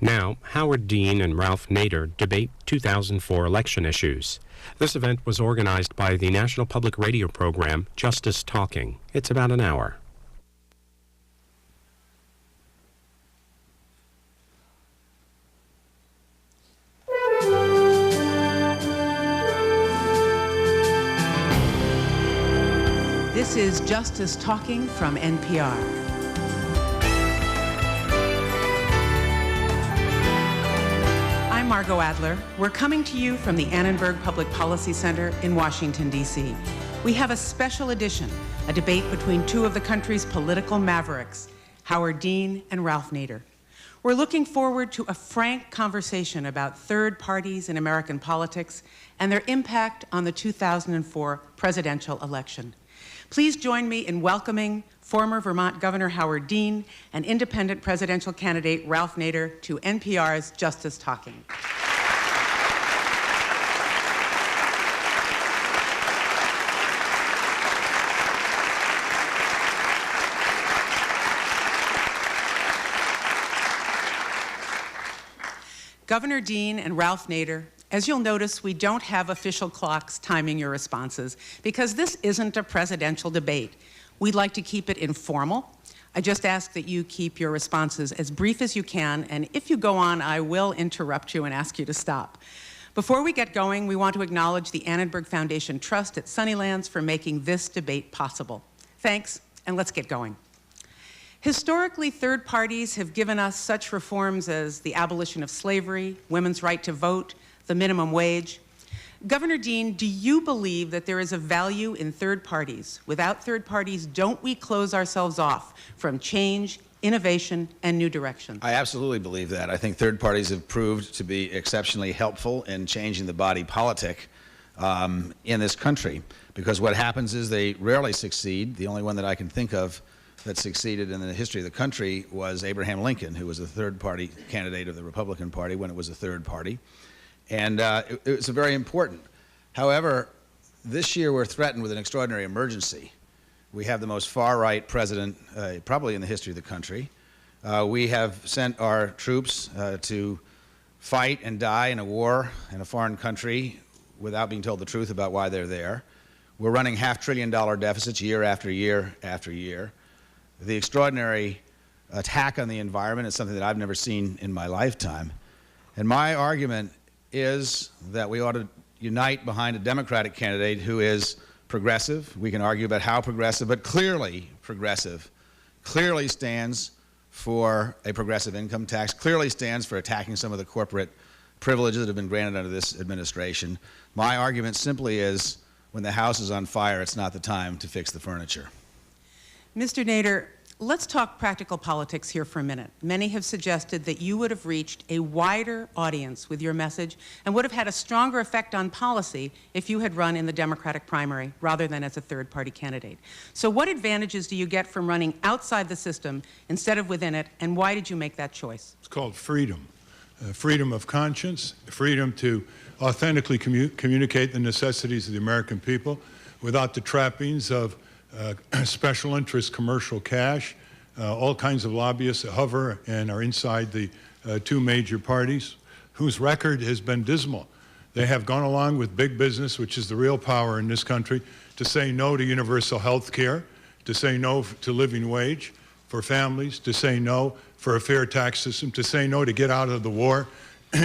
Now, Howard Dean and Ralph Nader debate 2004 election issues. This event was organized by the National Public Radio program Justice Talking. It's about an hour. This is Justice Talking from NPR. I'm Margot Adler. We're coming to you from the Annenberg Public Policy Center in Washington, D.C. We have a special edition, a debate between two of the country's political mavericks, Howard Dean and Ralph Nader. We're looking forward to a frank conversation about third parties in American politics and their impact on the 2004 presidential election. Please join me in welcoming former Vermont Governor Howard Dean and independent presidential candidate Ralph Nader to NPR's Justice Talking. Governor Dean and Ralph Nader, as you'll notice, we don't have official clocks timing your responses because this isn't a presidential debate. We'd like to keep it informal. I just ask that you keep your responses as brief as you can, and if you go on, I will interrupt you and ask you to stop. Before we get going, we want to acknowledge the Annenberg Foundation Trust at Sunnylands for making this debate possible. Thanks, and let's get going. Historically, third parties have given us such reforms as the abolition of slavery, women's right to vote, the minimum wage. Governor Dean, do you believe that there is a value in third parties? Without third parties, don't we close ourselves off from change, innovation, and new directions? I absolutely believe that. I think third parties have proved to be exceptionally helpful in changing the body politic in this country, because what happens is they rarely succeed. The only one that I can think of that succeeded in the history of the country was Abraham Lincoln, who was a third-party candidate of the Republican Party when it was a third party. And it was very important. However, this year we're threatened with an extraordinary emergency. We have the most far-right president probably in the history of the country. We have sent our troops to fight and die in a war in a foreign country without being told the truth about why they're there. We're running $500 billion deficits year after year after year. The extraordinary attack on the environment is something that I've never seen in my lifetime. And my argument is that we ought to unite behind a Democratic candidate who is progressive. We can argue about how progressive, but clearly progressive, clearly stands for a progressive income tax, clearly stands for attacking some of the corporate privileges that have been granted under this administration. My argument simply is, when the house is on fire, it's not the time to fix the furniture. Mr. Nader, let's talk practical politics here for a minute. Many have suggested that you would have reached a wider audience with your message and would have had a stronger effect on policy if you had run in the Democratic primary rather than as a third-party candidate. So what advantages do you get from running outside the system instead of within it, and why did you make that choice? It's called freedom. Freedom of conscience, freedom to authentically communicate the necessities of the American people without the trappings of special interest commercial cash, all kinds of lobbyists that hover and are inside the two major parties whose record has been dismal. They have gone along with big business, which is the real power in this country, to say no to universal health care, to say no to living wage for families, to say no for a fair tax system, to say no to get out of the war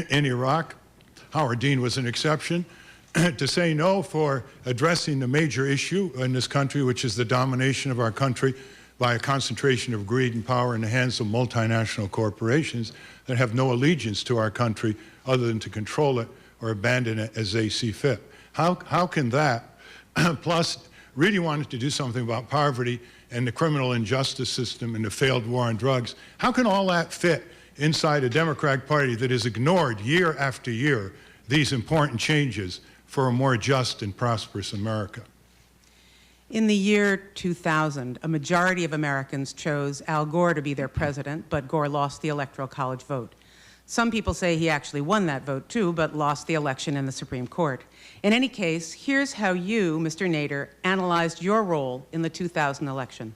in Iraq. Howard Dean was an exception. To say no for addressing the major issue in this country, which is the domination of our country by a concentration of greed and power in the hands of multinational corporations that have no allegiance to our country other than to control it or abandon it as they see fit. How can that, plus really wanted to do something about poverty and the criminal injustice system and the failed war on drugs, how can all that fit inside a Democratic Party that has ignored year after year these important changes for a more just and prosperous America? In the year 2000, a majority of Americans chose Al Gore to be their president, but Gore lost the Electoral College vote. Some people say he actually won that vote too, but lost the election in the Supreme Court. In any case, here's how you, Mr. Nader, analyzed your role in the 2000 election.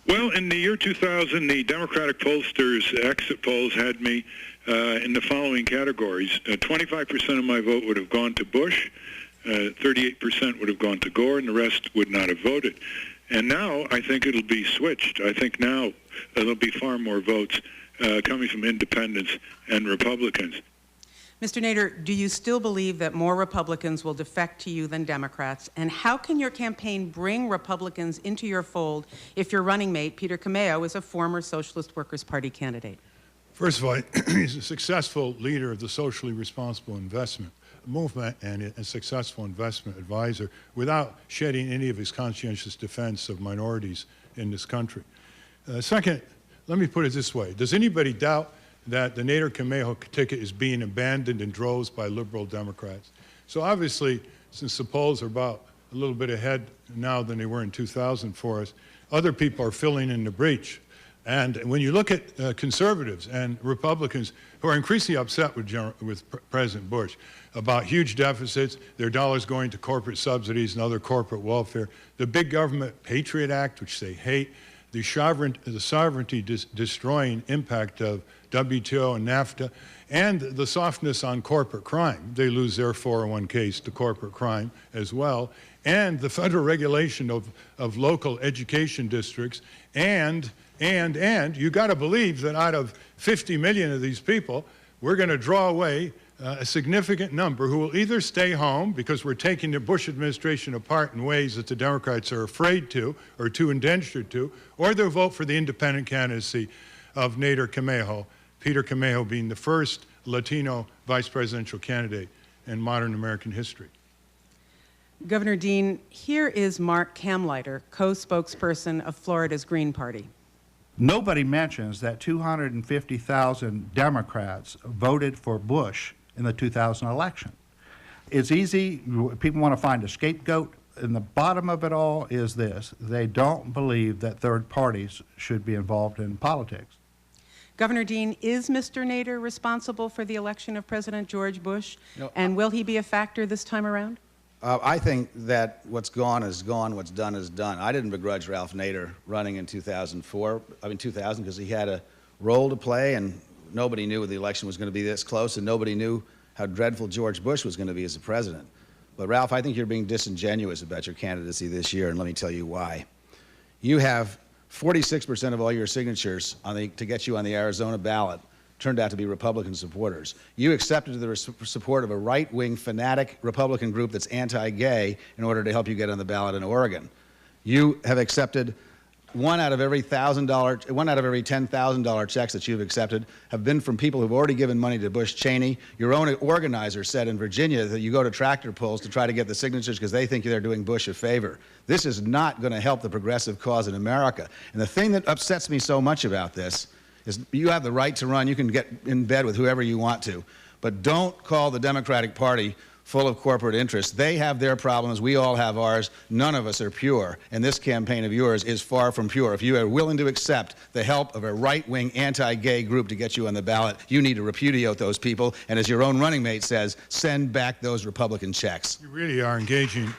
Well, in the year 2000, the Democratic pollsters' exit polls had me in the following categories. 25% of my vote would have gone to Bush, 38% would have gone to Gore, and the rest would not have voted. And now I think it'll be switched. I think now there'll be far more votes coming from independents and Republicans. Mr. Nader, do you still believe that more Republicans will defect to you than Democrats? And how can your campaign bring Republicans into your fold if your running mate, Peter Cameo, is a former Socialist Workers' Party candidate? First of all, he's a successful leader of the socially responsible investment movement and a successful investment advisor without shedding any of his conscientious defense of minorities in this country. Second, let me put it this way. Does anybody doubt that the Nader Cameo ticket is being abandoned in droves by liberal Democrats? So obviously, since the polls are about a little bit ahead now than they were in 2000 for us, other people are filling in the breach. And when you look at conservatives and Republicans who are increasingly upset with President Bush about huge deficits, their dollars going to corporate subsidies and other corporate welfare, the big government Patriot Act, which they hate, the sovereignty-destroying impact of WTO and NAFTA, and the softness on corporate crime. They lose their 401ks to corporate crime as well, and the federal regulation of local education districts, and you got to believe that out of 50 million of these people, we're going to draw away a significant number who will either stay home because we're taking the Bush administration apart in ways that the Democrats are afraid to or too indentured to, or they'll vote for the independent candidacy of Nader Cameo, Peter Cameo being the first Latino vice presidential candidate in modern American history. Governor Dean, here is Mark Kamleiter, co-spokesperson of Florida's Green Party. Nobody mentions that 250,000 Democrats voted for Bush in the 2000 election. It's easy. People want to find a scapegoat. And the bottom of it all is this. They don't believe that third parties should be involved in politics. Governor Dean, is Mr. Nader responsible for the election of President George Bush? No, and will he be a factor this time around? I think that what's gone is gone, what's done is done. I didn't begrudge Ralph Nader running in 2000 because he had a role to play, and nobody knew the election was going to be this close, and nobody knew how dreadful George Bush was going to be as a president. But Ralph, I think you're being disingenuous about your candidacy this year, and let me tell you why. You have 46% of all your signatures to get you on the Arizona ballot turned out to be Republican supporters. You accepted the support of a right-wing fanatic Republican group that's anti-gay in order to help you get on the ballot in Oregon. You have accepted one out of every $10,000 checks that you've accepted have been from people who've already given money to Bush Cheney. Your own organizer said in Virginia that you go to tractor pulls to try to get the signatures because they think they're doing Bush a favor. This is not going to help the progressive cause in America. And the thing that upsets me so much about this is you have the right to run. You can get in bed with whoever you want to. But don't call the Democratic Party full of corporate interests. They have their problems. We all have ours. None of us are pure. And this campaign of yours is far from pure. If you are willing to accept the help of a right-wing anti-gay group to get you on the ballot, you need to repudiate those people. And as your own running mate says, send back those Republican checks. You really are engaging.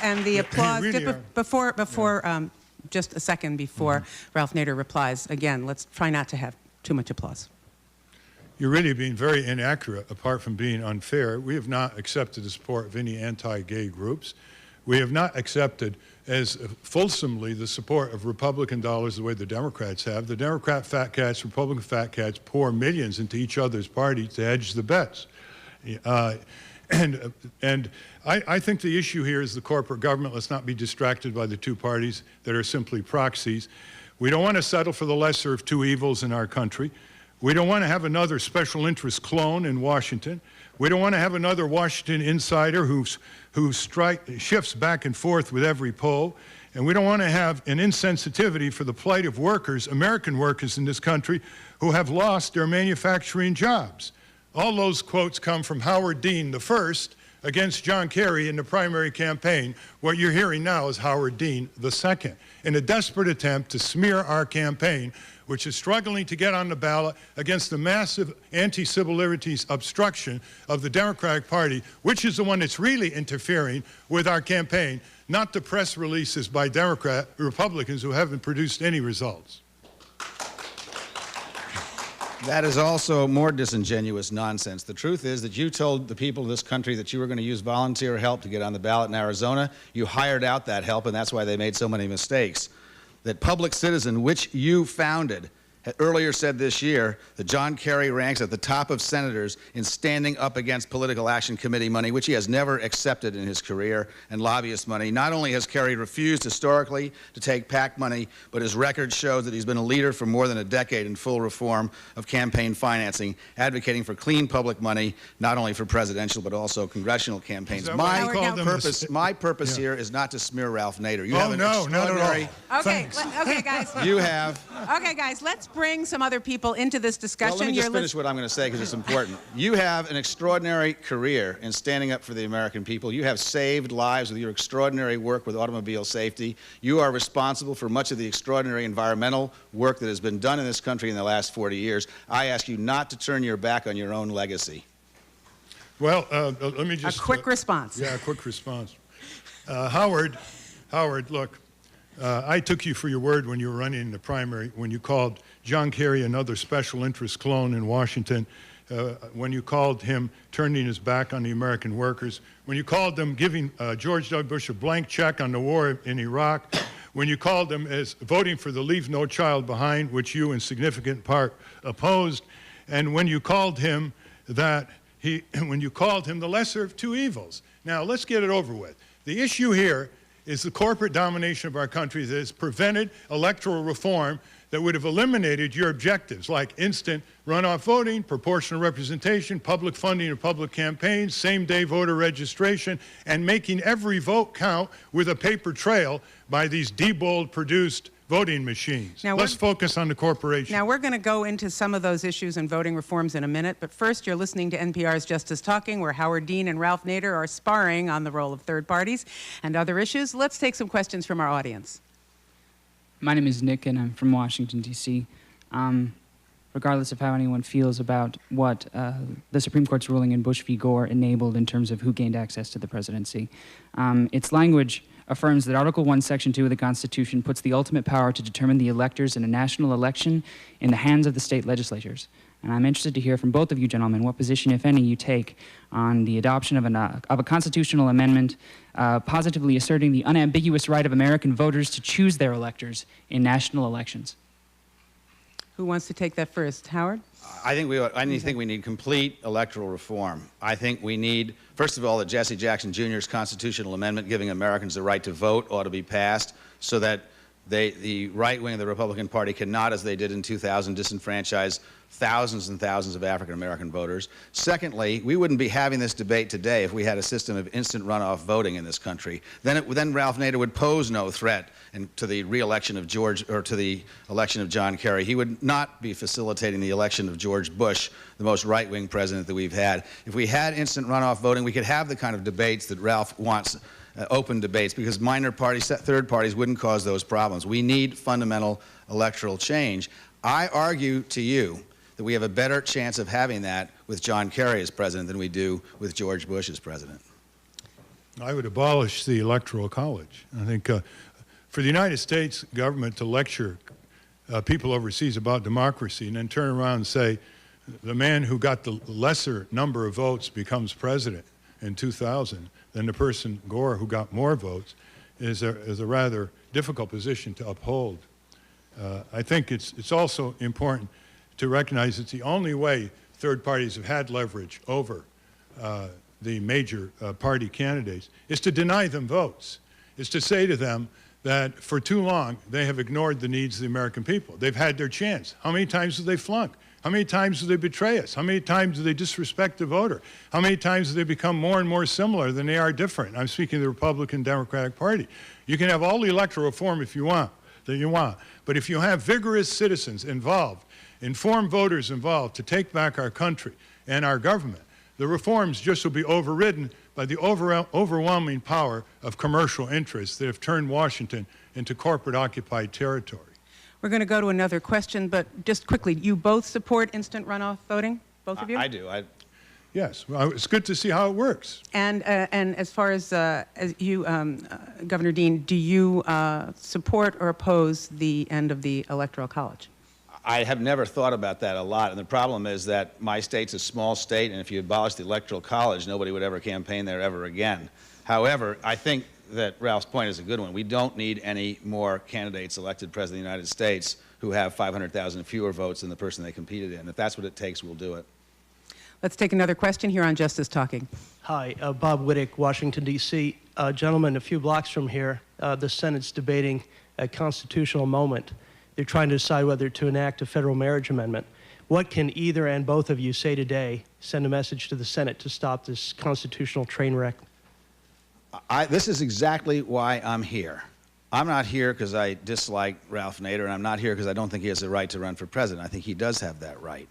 And the applause, really just a second before Ralph Nader replies, again, let's try not to have too much applause. You're really being very inaccurate, apart from being unfair. We have not accepted the support of any anti-gay groups. We have not accepted as fulsomely the support of Republican dollars the way the Democrats have. The Democrat fat cats, Republican fat cats pour millions into each other's party to hedge the bets. And I think the issue here is the corporate government. Let's not be distracted by the two parties that are simply proxies. We don't want to settle for the lesser of two evils in our country. We don't want to have another special interest clone in Washington. We don't want to have another Washington insider who shifts back and forth with every poll. And we don't want to have an insensitivity for the plight of workers, American workers in this country, who have lost their manufacturing jobs. All those quotes come from Howard Dean the first against John Kerry in the primary campaign. What you're hearing now is Howard Dean the second, in a desperate attempt to smear our campaign which is struggling to get on the ballot against the massive anti-civil liberties obstruction of the Democratic Party, which is the one that's really interfering with our campaign, not the press releases by Republicans who haven't produced any results. That is also more disingenuous nonsense. The truth is that you told the people of this country that you were going to use volunteer help to get on the ballot in Arizona. You hired out that help, and that's why they made so many mistakes. That Public Citizen, which you founded, had earlier said this year that John Kerry ranks at the top of senators in standing up against political action committee money, which he has never accepted in his career, and lobbyist money. Not only has Kerry refused historically to take PAC money, but his record shows that he's been a leader for more than a decade in full reform of campaign financing, advocating for clean public money, not only for presidential but also congressional campaigns. My purpose here is not to smear Ralph Nader. You have an extraordinary... Okay, guys. You have... Okay, guys, let's bring some other people into this discussion. Well, let me just finish what I'm going to say because it's important. You have an extraordinary career in standing up for the American people. You have saved lives with your extraordinary work with automobile safety. You are responsible for much of the extraordinary environmental work that has been done in this country in the last 40 years. I ask you not to turn your back on your own legacy. Well, let me just... A quick response. Yeah, a quick response. Howard, look, I took you for your word when you were running in the primary, when you called John Kerry another special interest clone in Washington, when you called him turning his back on the American workers, when you called them giving George W. Bush a blank check on the war in Iraq, when you called them as voting for the Leave No Child Behind, which you in significant part opposed, and when you called him the lesser of two evils. Now, let's get it over with. The issue here is the corporate domination of our country that has prevented electoral reform that would have eliminated your objectives like instant runoff voting, proportional representation, public funding of public campaigns, same-day voter registration, and making every vote count with a paper trail by these Diebold-produced voting machines. Now let's focus on the corporation. Now, we're going to go into some of those issues and voting reforms in a minute, but first you're listening to NPR's Justice Talking, where Howard Dean and Ralph Nader are sparring on the role of third parties and other issues. Let's take some questions from our audience. My name is Nick, and I'm from Washington, D.C. Regardless of how anyone feels about what the Supreme Court's ruling in Bush v. Gore enabled in terms of who gained access to the presidency, its language affirms that Article 1, Section 2 of the Constitution puts the ultimate power to determine the electors in a national election in the hands of the state legislatures. And I'm interested to hear from both of you gentlemen what position, if any, you take on the adoption of a constitutional amendment positively asserting the unambiguous right of American voters to choose their electors in national elections. Who wants to take that first? Howard? I think we need complete electoral reform. I think we need, first of all, that Jesse Jackson Jr.'s constitutional amendment giving Americans the right to vote ought to be passed so that the right wing of the Republican Party cannot, as they did in 2000, disenfranchise thousands and thousands of African-American voters. Secondly, we wouldn't be having this debate today if we had a system of instant runoff voting in this country. Then Ralph Nader would pose no threat to the re-election of to the election of John Kerry. He would not be facilitating the election of George Bush, the most right-wing president that we've had. If we had instant runoff voting, we could have the kind of debates that Ralph wants. Open debates, because minor parties, third parties wouldn't cause those problems. We need fundamental electoral change. I argue to you that we have a better chance of having that with John Kerry as president than we do with George Bush as president. I would abolish the Electoral College. I think for the United States government to lecture people overseas about democracy and then turn around and say the man who got the lesser number of votes becomes president in 2000 than the person, Gore, who got more votes, is a rather difficult position to uphold. I think it's also important to recognize it's the only way third parties have had leverage over the major party candidates is to deny them votes, is to say to them that for too long they have ignored the needs of the American people. They've had their chance. How many times do they flunk? How many times do they betray us? How many times do they disrespect the voter? How many times do they become more and more similar than they are different? I'm speaking of the Republican Democratic Party. You can have all the electoral reform if you want, but if you have vigorous citizens involved, informed voters involved to take back our country and our government, the reforms just will be overridden by the overwhelming power of commercial interests that have turned Washington into corporate-occupied territory. We're going to go to another question, but just quickly, you both support instant runoff voting? Both of you? I do. Yes, well, it's good to see how it works. And as far as you, Governor Dean, do you support or oppose the end of the Electoral College? I have never thought about that a lot, and the problem is that my state's a small state, and if you abolish the Electoral College, nobody would ever campaign there ever again. However, I think that Ralph's point is a good one. We don't need any more candidates elected President of the United States who have 500,000 fewer votes than the person they competed in. If that's what it takes, we'll do it. Let's take another question here on Justice Talking. Hi, Bob Wittick, Washington, D.C. Gentlemen, a few blocks from here, the Senate's debating a constitutional moment. They're trying to decide whether to enact a federal marriage amendment. What can either and both of you say today, send a message to the Senate to stop this constitutional train wreck? This is exactly why I'm here. I'm not here because I dislike Ralph Nader, and I'm not here because I don't think he has the right to run for president. I think he does have that right.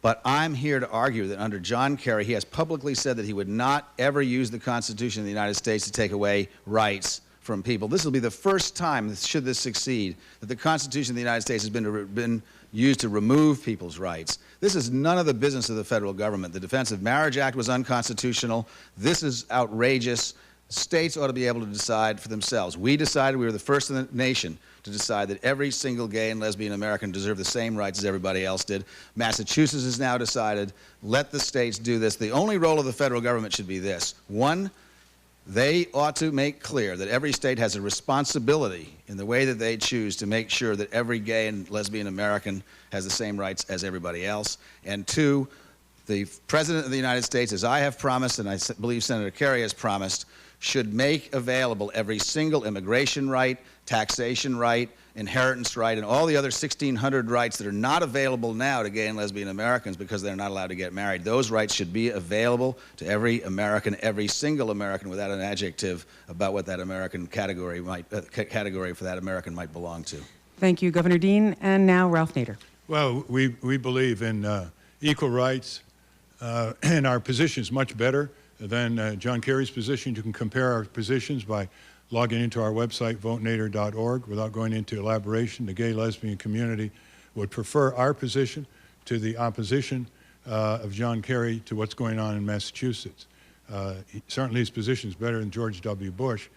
But I'm here to argue that under John Kerry, he has publicly said that he would not ever use the Constitution of the United States to take away rights from people. This will be the first time, should this succeed, that the Constitution of the United States has been used to remove people's rights. This is none of the business of the federal government. The Defense of Marriage Act was unconstitutional. This is outrageous. States ought to be able to decide for themselves. We decided, we were the first in the nation to decide that every single gay and lesbian American deserved the same rights as everybody else did. Massachusetts has now decided, let the states do this. The only role of the federal government should be this. One, they ought to make clear that every state has a responsibility in the way that they choose to make sure that every gay and lesbian American has the same rights as everybody else. And two, the President of the United States, as I have promised, and I believe Senator Kerry has promised, should make available every single immigration right, taxation right, inheritance right, and all the other 1,600 rights that are not available now to gay and lesbian Americans because they're not allowed to get married. Those rights should be available to every American, every single American, without an adjective about what that American category for that American might belong to. Thank you, Governor Dean. And now Ralph Nader. Well, we believe in equal rights, and our position is much better than John Kerry's position. You can compare our positions by logging into our website, votenader.org, without going into elaboration. The gay lesbian community would prefer our position to the opposition of John Kerry to what's going on in Massachusetts. Certainly his position is better than George W. Bush,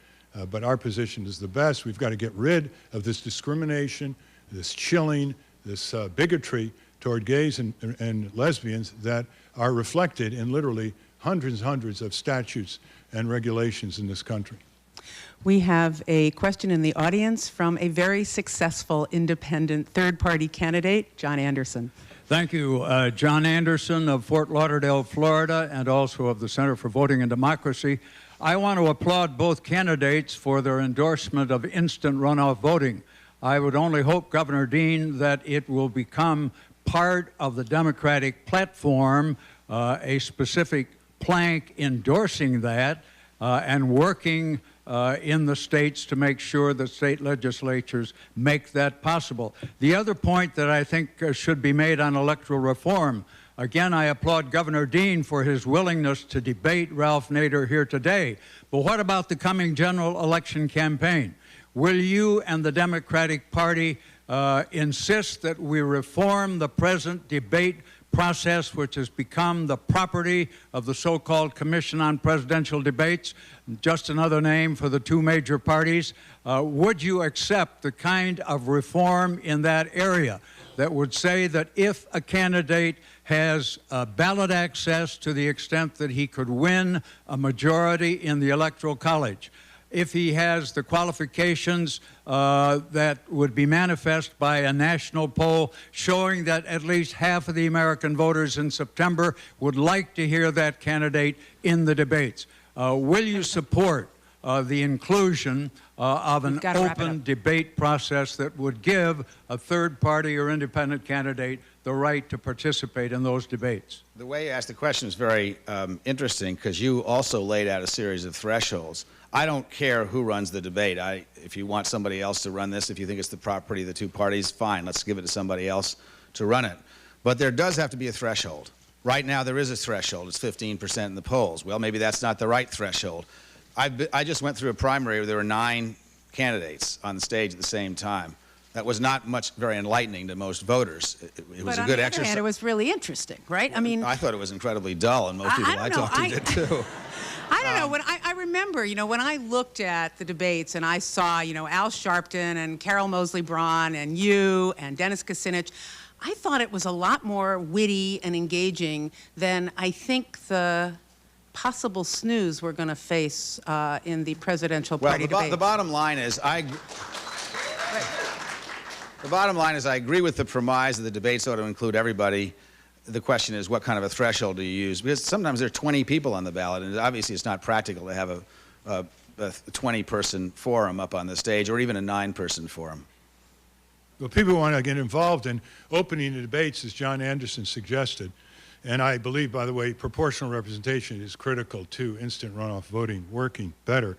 but our position is the best. We've got to get rid of this discrimination, this chilling, this bigotry toward gays and lesbians that are reflected in literally hundreds and hundreds of statutes and regulations in this country. We have a question in the audience from a very successful independent third-party candidate, John Anderson. Thank you. John Anderson of Fort Lauderdale, Florida, and also of the Center for Voting and Democracy. I want to applaud both candidates for their endorsement of instant runoff voting. I would only hope, Governor Dean, that it will become part of the Democratic platform, a specific plank endorsing that and working in the states to make sure that state legislatures make that possible. The other point that I think should be made on electoral reform, again, I applaud Governor Dean for his willingness to debate Ralph Nader here today. But what about the coming general election campaign? Will you and the Democratic Party insist that we reform the present debate process, which has become the property of the so-called Commission on Presidential Debates, just another name for the two major parties? Would you accept the kind of reform in that area that would say that if a candidate has ballot access to the extent that he could win a majority in the Electoral College, if he has the qualifications that would be manifest by a national poll showing that at least half of the American voters in September would like to hear that candidate in the debates? Will you support the inclusion of an open debate process that would give a third party or independent candidate the right to participate in those debates? The way you asked the question is very interesting, because you also laid out a series of thresholds. I don't care who runs the debate. If you want somebody else to run this, if you think it's the property of the two parties, fine, let's give it to somebody else to run it. But there does have to be a threshold. Right now there is a threshold. It's 15% in the polls. Well, maybe that's not the right threshold. I just went through a primary where there were 9 candidates on the stage at the same time. That was not very enlightening to most voters. It was a good exercise. But on the other hand, it was really interesting, right? I mean, I thought it was incredibly dull, and most people I talked to did too. I don't know. When I remember, when I looked at the debates and I saw, Al Sharpton and Carol Moseley Braun and you and Dennis Kucinich, I thought it was a lot more witty and engaging than I think the possible snooze we're going to face in the presidential party debate. The bottom line is the bottom line is I agree with the premise that the debates ought to include everybody. The question is, what kind of a threshold do you use? Because sometimes there are 20 people on the ballot, and obviously it's not practical to have a 20-person forum up on the stage, or even a 9-person forum. Well, people want to get involved in opening the debates, as John Anderson suggested. And I believe, by the way, proportional representation is critical to instant runoff voting working better.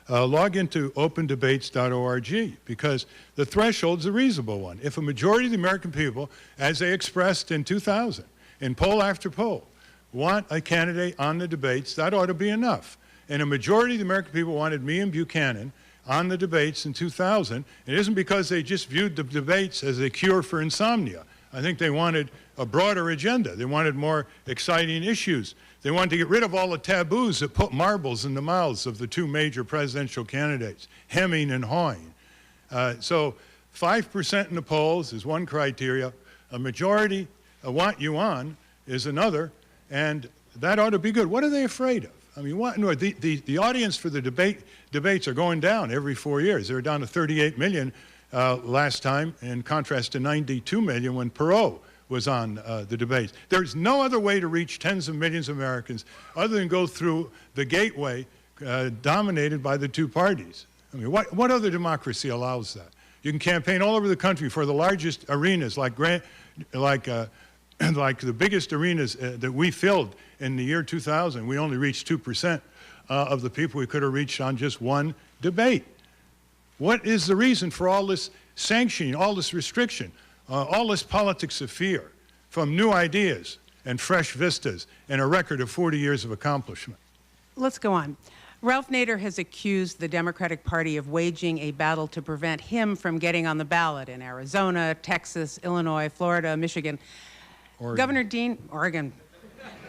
Log into opendebates.org, because the threshold's a reasonable one. If a majority of the American people, as they expressed in 2000, in poll after poll, want a candidate on the debates, that ought to be enough. And a majority of the American people wanted me and Buchanan on the debates in 2000. It isn't because they just viewed the debates as a cure for insomnia. I think they wanted a broader agenda. They wanted more exciting issues. They wanted to get rid of all the taboos that put marbles in the mouths of the two major presidential candidates, hemming and hawing. So 5% in the polls is one criteria. A majority want you on is another, and that ought to be good. What are they afraid of? I mean, the audience for the debates are going down every 4 years. They were down to 38 million last time, in contrast to 92 million when Perot was on the debates. There's no other way to reach tens of millions of Americans other than go through the gateway dominated by the two parties. I mean, what other democracy allows that? You can campaign all over the country for the largest arenas, like the biggest arenas that we filled in the year 2000. We only reached 2% of the people we could have reached on just one debate. What is the reason for all this sanctioning, all this restriction, all this politics of fear from new ideas and fresh vistas and a record of 40 years of accomplishment? Let's go on. Ralph Nader has accused the Democratic Party of waging a battle to prevent him from getting on the ballot in Arizona, Texas, Illinois, Florida, Michigan. Oregon.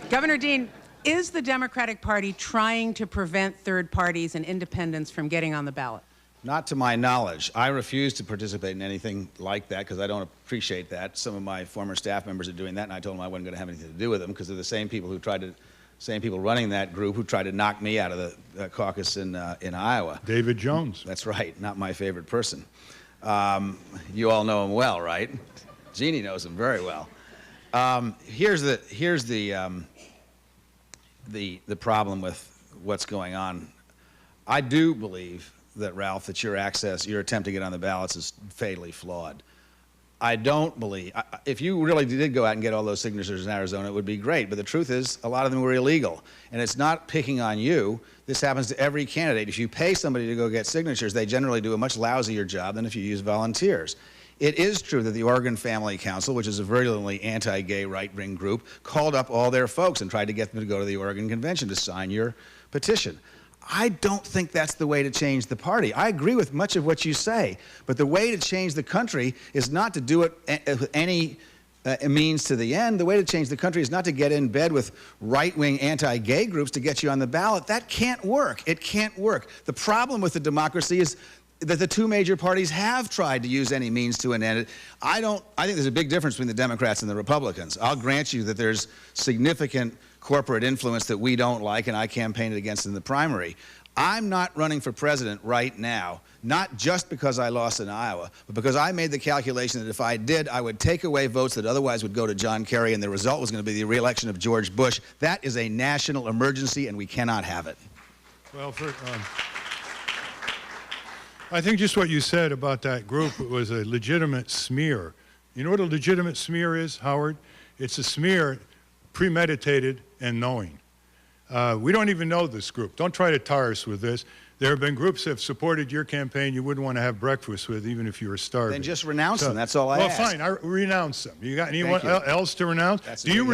Governor Dean, is the Democratic Party trying to prevent third parties and independents from getting on the ballot? Not to my knowledge. I refuse to participate in anything like that because I don't appreciate that. Some of my former staff members are doing that, and I told them I wasn't going to have anything to do with them because they're the same people who same people running that group who tried to knock me out of the caucus in Iowa. David Jones. That's right. Not my favorite person. You all know him well, right? Jeannie knows him very well. Here's the problem with what's going on. I do believe that, Ralph, that your attempt to get on the ballots is fatally flawed. I don't believe, if you really did go out and get all those signatures in Arizona, it would be great, but the truth is a lot of them were illegal. And it's not picking on you. This happens to every candidate. If you pay somebody to go get signatures, they generally do a much lousier job than if you use volunteers. It is true that the Oregon Family Council, which is a virulently anti-gay right-wing group, called up all their folks and tried to get them to go to the Oregon Convention to sign your petition. I don't think that's the way to change the party. I agree with much of what you say, but the way to change the country is not to do it with any means to the end. The way to change the country is not to get in bed with right-wing anti-gay groups to get you on the ballot. That can't work. It can't work. The problem with the democracy is that the two major parties have tried to use any means to an end. I think there's a big difference between the Democrats and the Republicans. I'll grant you that there's significant corporate influence that we don't like, and I campaigned against in the primary. I'm not running for president right now, not just because I lost in Iowa, but because I made the calculation that if I did, I would take away votes that otherwise would go to John Kerry, and the result was going to be the re-election of George Bush. That is a national emergency, and we cannot have it. Well, I think just what you said about that group was a legitimate smear. You know what a legitimate smear is, Howard? It's a smear premeditated and knowing. We don't even know this group. Don't try to tar us with this. There have been groups that have supported your campaign you wouldn't want to have breakfast with even if you were starving. Then just renounce them. That's all I ask. Well, fine. I renounce them. You got anyone else to renounce? Do you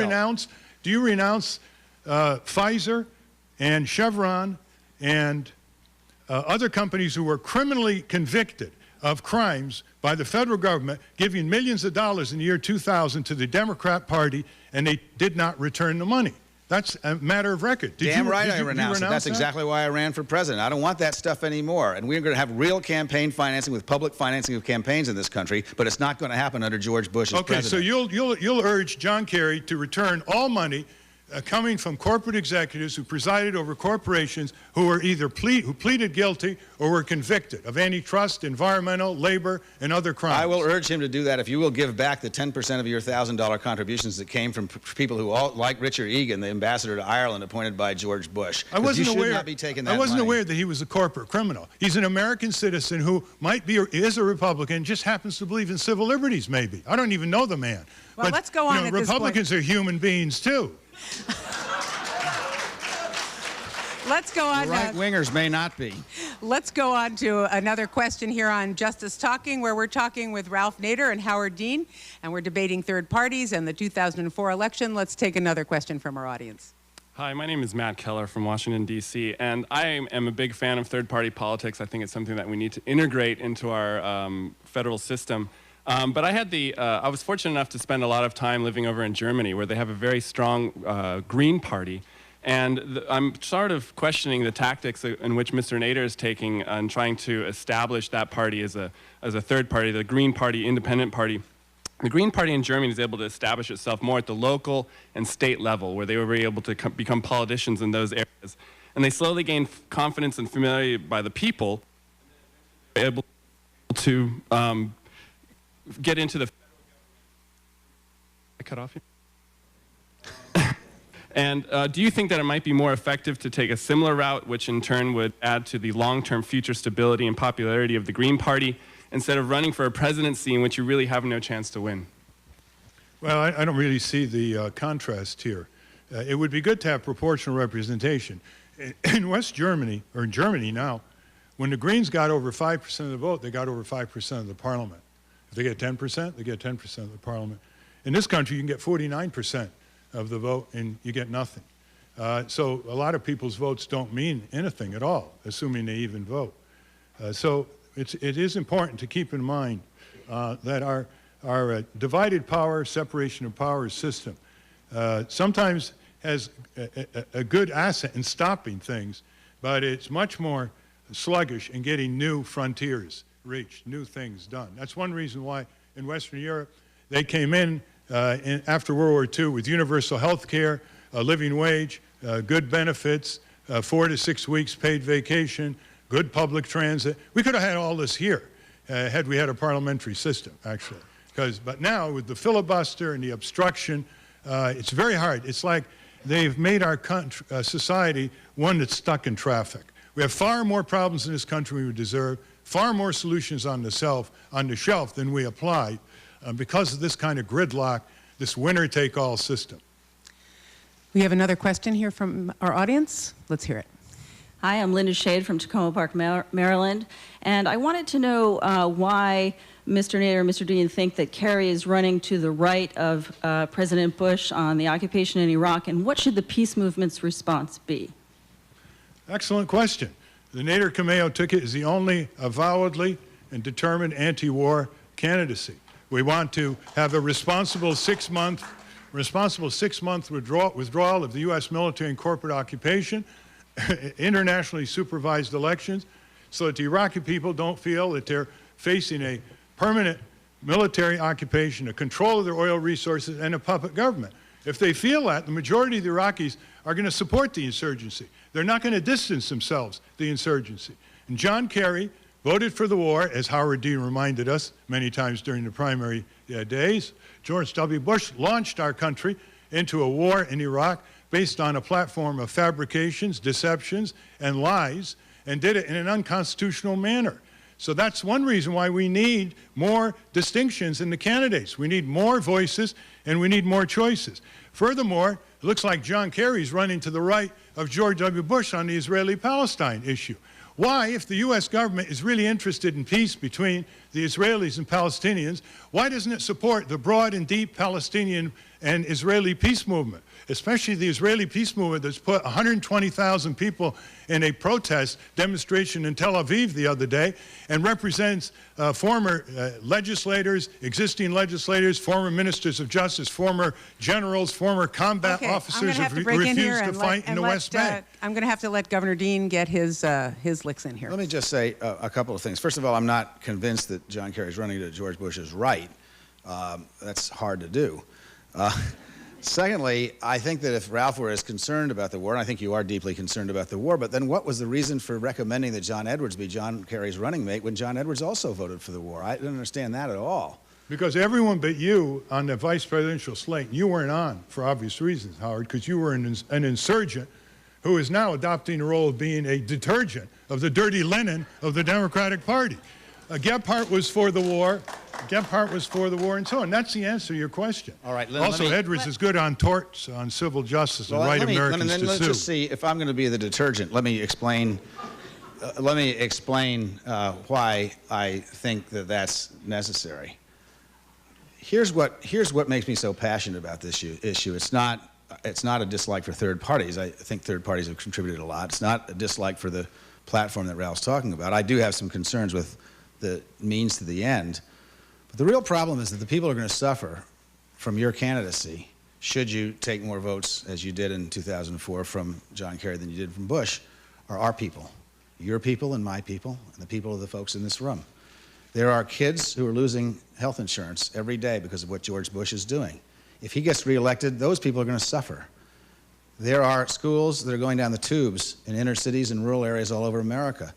renounce Pfizer and Chevron and other companies who were criminally convicted of crimes by the federal government, giving millions of dollars in the year 2000 to the Democrat Party, and they did not return the money. That's a matter of record. Damn right I renounced it. That's exactly why I ran for president. I don't want that stuff anymore. And we're going to have real campaign financing with public financing of campaigns in this country, but it's not going to happen under George Bush as president. Okay, so you'll urge John Kerry to return all money coming from corporate executives who presided over corporations who were either who pleaded guilty or were convicted of antitrust, environmental, labor, and other crimes. I will urge him to do that if you will give back the 10% of your $1,000 contributions that came from people who, like Richard Egan, the ambassador to Ireland appointed by George Bush. I wasn't aware that he was a corporate criminal. He's an American citizen who is a Republican, just happens to believe in civil liberties, maybe. I don't even know the man. Well, but, let's go on at this point. Republicans are human beings, too. Let's go on. Right-wingers may not be. Let's go on to another question here on Justice Talking, where we're talking with Ralph Nader and Howard Dean, and we're debating third parties and the 2004 election. Let's take another question from our audience. Hi, my name is Matt Keller from Washington, D.C., and I am a big fan of third-party politics. I think it's something that we need to integrate into our federal system. But I was fortunate enough to spend a lot of time living over in Germany, where they have a very strong Green Party. And I'm sort of questioning the tactics in which Mr. Nader is taking on trying to establish that party as a third party, the Green Party, independent party. The Green Party in Germany is able to establish itself more at the local and state level, where they were able to become politicians in those areas. And they slowly gain confidence and familiarity by the people, able to get into the I cut off here? And do you think that it might be more effective to take a similar route, which in turn would add to the long-term future stability and popularity of the Green Party, instead of running for a presidency in which you really have no chance to win? Well, I don't really see the contrast here. It would be good to have proportional representation. In West Germany, or in Germany now, when the Greens got over 5% of the vote, they got over 5% of the parliament. If they get 10%, they get 10% of the parliament. In this country, you can get 49% of the vote and you get nothing. So a lot of people's votes don't mean anything at all, assuming they even vote. So it is important to keep in mind that our divided power, separation of powers system sometimes has a good asset in stopping things, but it's much more sluggish in getting new frontiers reached, new things done. That's one reason why in Western Europe they came in after World War II with universal health care, a living wage, good benefits, 4 to 6 weeks paid vacation, good public transit. We could have had all this here had we had a parliamentary system, actually. But now with the filibuster and the obstruction, it's very hard. It's like they've made our society one that's stuck in traffic. We have far more problems in this country than we deserve, far more solutions on the shelf than we apply. Because of this kind of gridlock, this winner-take-all system. We have another question here from our audience. Let's hear it. Hi, I'm Linda Shade from Tacoma Park, Maryland, and I wanted to know why Mr. Nader and Mr. Dean think that Kerry is running to the right of President Bush on the occupation in Iraq, and what should the peace movement's response be? Excellent question. The Nader-Cameo ticket is the only avowedly and determined anti-war candidacy. We want to have a responsible six-month withdrawal of the U.S. military and corporate occupation, internationally supervised elections, so that the Iraqi people don't feel that they're facing a permanent military occupation, a control of their oil resources, and a puppet government. If they feel that, the majority of the Iraqis are going to support the insurgency. They're not going to distance themselves, the insurgency. And John Kerry voted for the war, as Howard Dean reminded us many times during the primary days. George W. Bush launched our country into a war in Iraq based on a platform of fabrications, deceptions, and lies, and did it in an unconstitutional manner. So that's one reason why we need more distinctions in the candidates. We need more voices, and we need more choices. Furthermore, it looks like John Kerry's running to the right of George W. Bush on the Israeli-Palestine issue. Why, if the U.S. government is really interested in peace between the Israelis and Palestinians, why doesn't it support the broad and deep Palestinian and Israeli peace movement, especially the Israeli peace movement that's put 120,000 people in a protest demonstration in Tel Aviv the other day, and represents former legislators, existing legislators, former ministers of justice, former generals, former combat officers who refused to fight in the West Bank. I'm going to have to let Governor Dean get his licks in here. Let me just say a couple of things. First of all, I'm not convinced that John Kerry's running to George Bush's right. That's hard to do. Secondly, I think that if Ralph were as concerned about the war, and I think you are deeply concerned about the war, but then what was the reason for recommending that John Edwards be John Kerry's running mate when John Edwards also voted for the war? I didn't understand that at all. Because everyone but you on the vice presidential slate, you weren't on for obvious reasons, Howard, because you were an insurgent who is now adopting the role of being a detergent of the dirty linen of the Democratic Party. Gephardt was for the war. Gephardt was for the war, and so on. That's the answer to your question. All right. Also, Edwards is good on torts, on civil justice, and right Americans to sue. Let's just see. If I'm going to be the detergent, let me explain. Why I think that that's necessary. Here's what makes me so passionate about this issue. It's not a dislike for third parties. I think third parties have contributed a lot. It's not a dislike for the platform that Ralph's talking about. I do have some concerns with the means to the end. But the real problem is that the people who are going to suffer from your candidacy, should you take more votes, as you did in 2004 from John Kerry than you did from Bush, are our people. Your people and my people and the people of the folks in this room. There are kids who are losing health insurance every day because of what George Bush is doing. If he gets reelected, those people are going to suffer. There are schools that are going down the tubes in inner cities and rural areas all over America.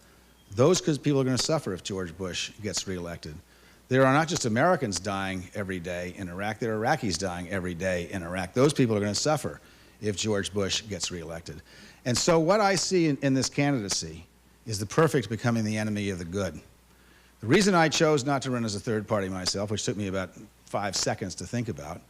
Those people are going to suffer if George Bush gets reelected. There are not just Americans dying every day in Iraq, there are Iraqis dying every day in Iraq. Those people are going to suffer if George Bush gets reelected. And so what I see in this candidacy is the perfect becoming the enemy of the good. The reason I chose not to run as a third party myself, which took me about 5 seconds to think about,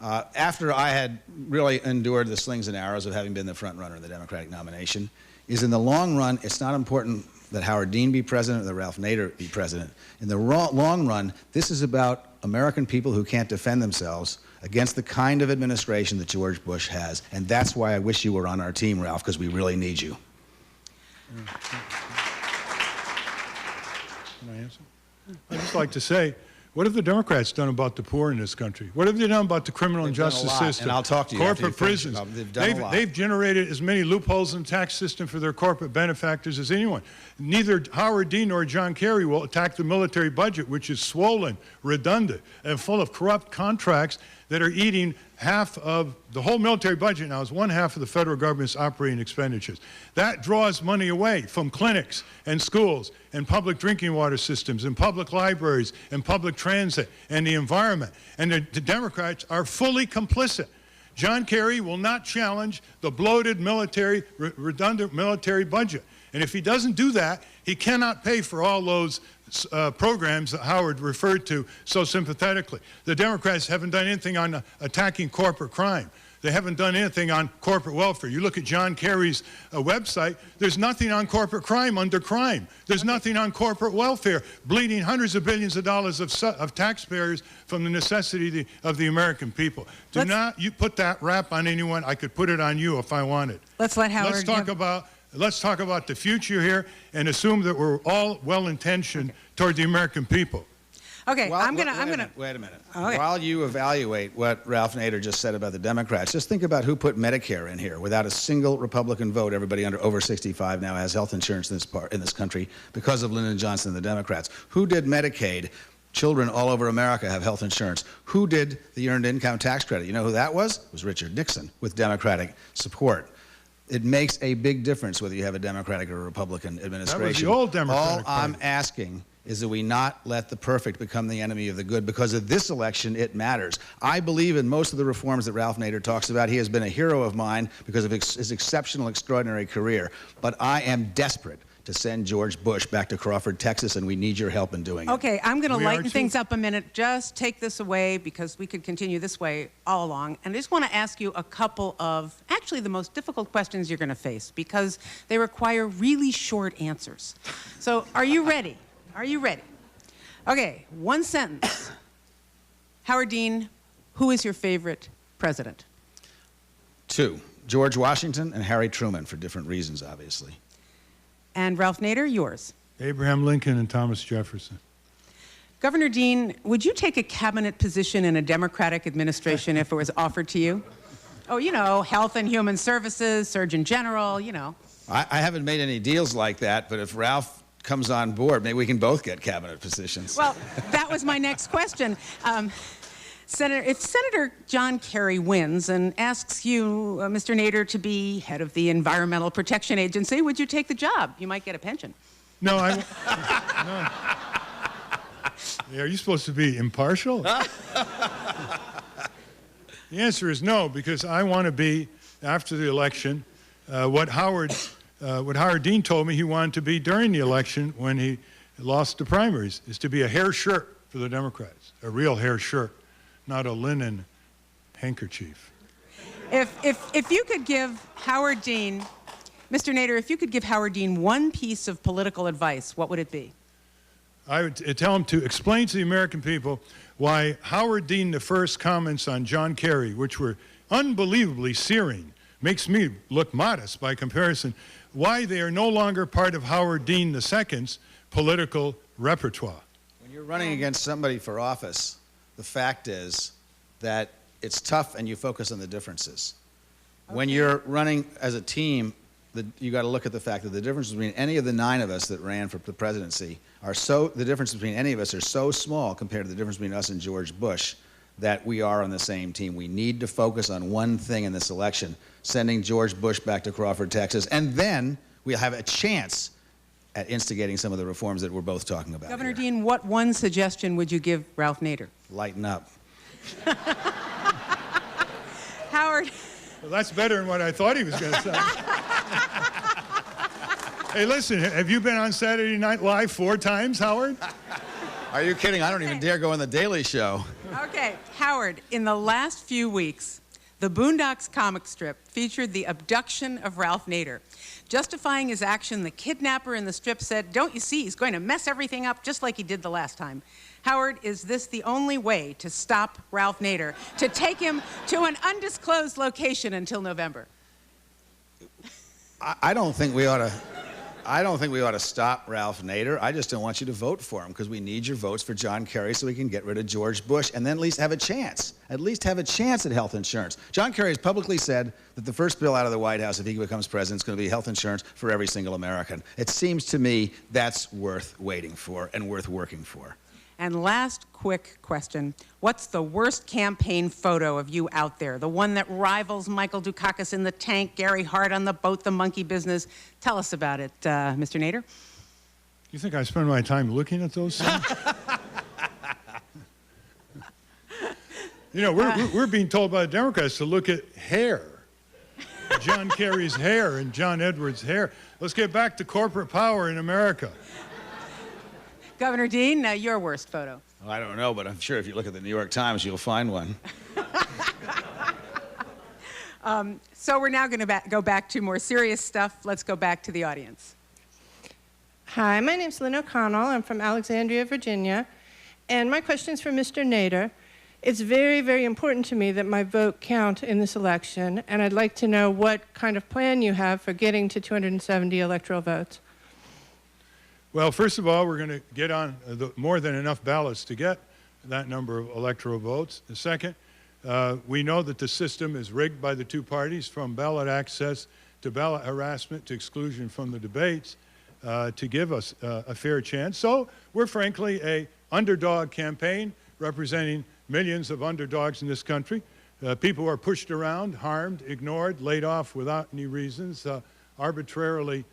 after I had really endured the slings and arrows of having been the front runner in the Democratic nomination, is in the long run, it's not important that Howard Dean be president or that Ralph Nader be president. In the long run, this is about American people who can't defend themselves against the kind of administration that George Bush has. And that's why I wish you were on our team, Ralph, because we really need you. Can I answer? I'd just like to say, what have the Democrats done about the poor in this country? What have they done about the criminal and justice system? And I'll talk to you corporate prisons. They've generated as many loopholes in the tax system for their corporate benefactors as anyone. Neither Howard Dean nor John Kerry will attack the military budget, which is swollen, redundant, and full of corrupt contracts that are eating half of the whole military budget now is 1/2 of the federal government's operating expenditures. That draws money away from clinics and schools and public drinking water systems and public libraries and public transit and the environment. And the Democrats are fully complicit. John Kerry will not challenge the bloated military, redundant military budget. And if he doesn't do that, he cannot pay for all those programs that Howard referred to so sympathetically. The Democrats haven't done anything on attacking corporate crime. They haven't done anything on corporate welfare. You look at John Kerry's website, there's nothing on corporate crime under crime. There's nothing on corporate welfare, bleeding hundreds of billions of dollars of taxpayers from the necessity of the American people. Do not you put that rap on anyone. I could put it on you if I wanted. Let's let Howard. Let's talk about the future here and assume that we're all well-intentioned toward the American people. Okay, well, I'm going to... Wait a minute. Okay. While you evaluate what Ralph Nader just said about the Democrats, just think about who put Medicare in here. Without a single Republican vote, everybody over 65 now has health insurance in this country because of Lyndon Johnson and the Democrats. Who did Medicaid? Children all over America have health insurance. Who did the Earned Income Tax Credit? You know who that was? It was Richard Nixon with Democratic support. It makes a big difference whether you have a Democratic or a Republican administration. That was the old Democratic All I'm asking is that we not let the perfect become the enemy of the good, because of this election, it matters. I believe in most of the reforms that Ralph Nader talks about. He has been a hero of mine because of his exceptional, extraordinary career. But I am desperate to send George Bush back to Crawford, Texas, and we need your help in doing it. Okay, I'm going to lighten things up a minute. Just take this away, because we could continue this way all along. And I just want to ask you a couple of, actually, the most difficult questions you're going to face, because they require really short answers. So are you ready? Are you ready? Okay, one sentence. Howard Dean, who is your favorite president? Two, George Washington and Harry Truman, for different reasons, obviously. And Ralph Nader, yours. Abraham Lincoln and Thomas Jefferson. Governor Dean, would you take a cabinet position in a Democratic administration if it was offered to you? Oh, you know, Health and Human Services, Surgeon General, you know. I haven't made any deals like that, but if Ralph comes on board, maybe we can both get cabinet positions. Well, that was my next question. If Senator John Kerry wins and asks you, Mr. Nader, to be head of the Environmental Protection Agency, would you take the job? You might get a pension. No, no. Are you supposed to be impartial? The answer is no, because I want to be, after the election, what Howard Dean told me he wanted to be during the election when he lost the primaries, is to be a hair shirt for the Democrats, a real hair shirt, not a linen handkerchief. If you could give Howard Dean, Mr. Nader, if you could give Howard Dean one piece of political advice, what would it be? I would tell him to explain to the American people why Howard Dean I's comments on John Kerry, which were unbelievably searing, makes me look modest by comparison, why they are no longer part of Howard Dean II's political repertoire. When you're running against somebody for office, the fact is that it's tough and you focus on the differences. Okay. When you're running as a team, you got to look at the fact that the difference between any of the 9 of us that ran for the presidency the difference between any of us are so small compared to the difference between us and George Bush that we are on the same team. We need to focus on one thing in this election, sending George Bush back to Crawford, Texas, and then we'll have a chance at instigating some of the reforms that we're both talking about. Governor Dean, what one suggestion would you give Ralph Nader? Lighten up. Howard. Well, that's better than what I thought he was going to say. Hey, listen, have you been on Saturday Night Live 4 times, Howard? Are you kidding? I don't even dare go on The Daily Show. Okay, Howard, in the last few weeks, the Boondocks comic strip featured the abduction of Ralph Nader. Justifying his action, the kidnapper in the strip said, "Don't you see, he's going to mess everything up just like he did the last time." Howard, is this the only way to stop Ralph Nader, to take him to an undisclosed location until November? I don't think we ought to stop Ralph Nader. I just don't want you to vote for him because we need your votes for John Kerry so we can get rid of George Bush and then at least have a chance. At least have a chance at health insurance. John Kerry has publicly said that the first bill out of the White House, if he becomes president, is going to be health insurance for every single American. It seems to me that's worth waiting for and worth working for. And last quick question. What's the worst campaign photo of you out there? The one that rivals Michael Dukakis in the tank, Gary Hart on the boat, the monkey business. Tell us about it, Mr. Nader. You think I spend my time looking at those things? You know, we're being told by the Democrats to look at hair. John Kerry's hair and John Edwards' hair. Let's get back to corporate power in America. Governor Dean, your worst photo. Well, I don't know, but I'm sure if you look at the New York Times, you'll find one. So we're now going to go back to more serious stuff. Let's go back to the audience. Hi, my name's Lynn O'Connell. I'm from Alexandria, Virginia. And my question's for Mr. Nader. It's very, very important to me that my vote count in this election, and I'd like to know what kind of plan you have for getting to 270 electoral votes. Well, first of all, we're going to get on more than enough ballots to get that number of electoral votes. The second, we know that the system is rigged by the 2 parties, from ballot access to ballot harassment to exclusion from the debates, to give us a fair chance. So we're frankly a underdog campaign representing millions of underdogs in this country. People who are pushed around, harmed, ignored, laid off without any reasons, arbitrarily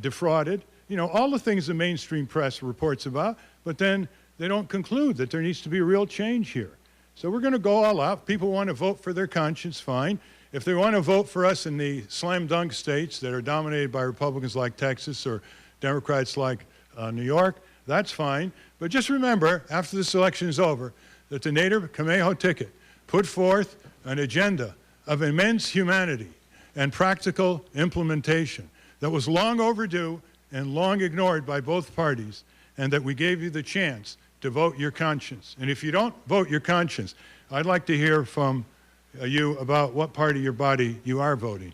defrauded, you know, all the things the mainstream press reports about, but then they don't conclude that there needs to be a real change here. So we're going to go all out. People want to vote for their conscience, fine. If they want to vote for us in the slam dunk states that are dominated by Republicans like Texas or Democrats like New York, that's fine. But just remember, after this election is over, that the Nader Camejo ticket put forth an agenda of immense humanity and practical implementation that was long overdue and long ignored by both parties, and that we gave you the chance to vote your conscience. And if you don't vote your conscience, I'd like to hear from you about what part of your body you are voting.